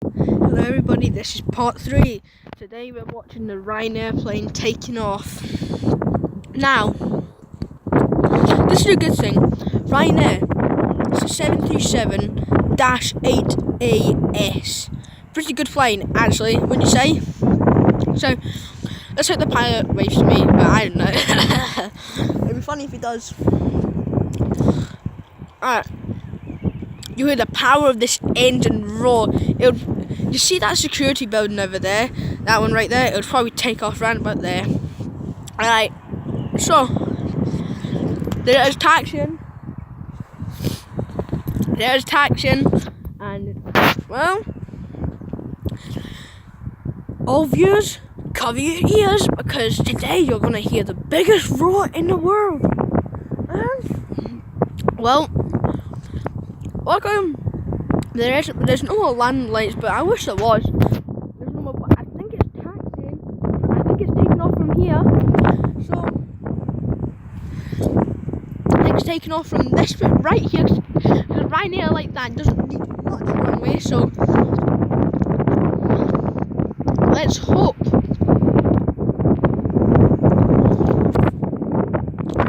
Hello everybody, this is part 3. Today we're watching the Ryanair plane taking off. Now, this is a good thing. Ryanair, it's a 737-8AS. Pretty good plane, actually, wouldn't you say? So, let's hope the pilot waves to me, but I don't know. It'd be funny if he does. Alright. You hear the power of this engine roar. You see that security building over there? That one right there? It would probably take off right about there. Alright, so there's taxiing. And well, all viewers, cover your ears because today you're gonna hear the biggest roar in the world. And well, welcome. There's no more landing lights, but I wish there was. There's no more, but I think it's taxiing. I think it's taking off from here. So I think it's taking off from this bit right here. Because right near like that doesn't need much runway. So let's hope.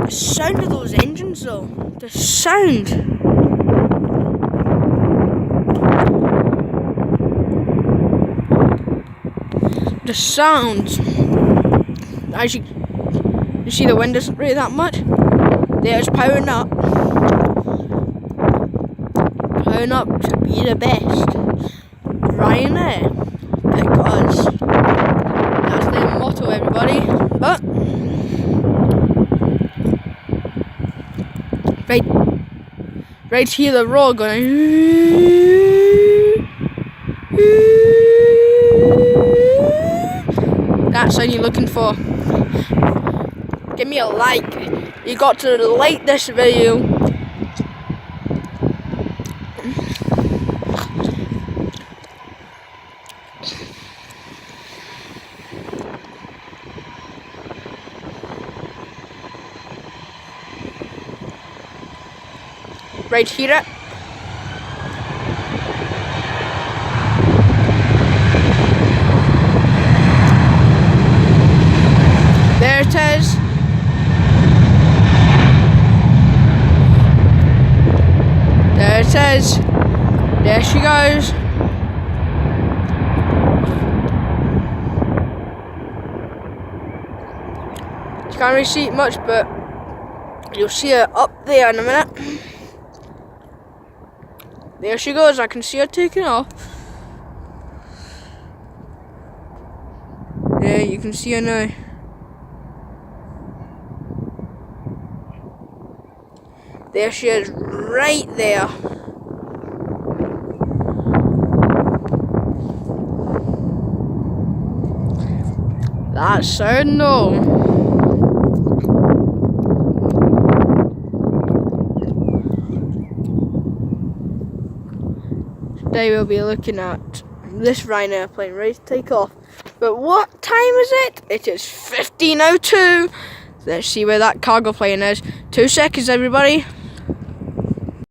The sound of those engines, though. The sound. The sound, as you see, the wind isn't really that much. There's powering up to be the best Ryanair, because that's their motto, everybody. But right here, the roar going. That's what you're looking for. Give me a like. You got to like this video. Right here. There it is. There it is. There she goes. You can't really see it much, but you'll see her up there in a minute. There she goes. I can see her taking off. There, you can see her now. There she is, right there. That sound though. Today we'll be looking at this Ryanair plane ready to take off. But what time is it? It is 15:02. Let's see where that cargo plane is. 2 seconds, everybody.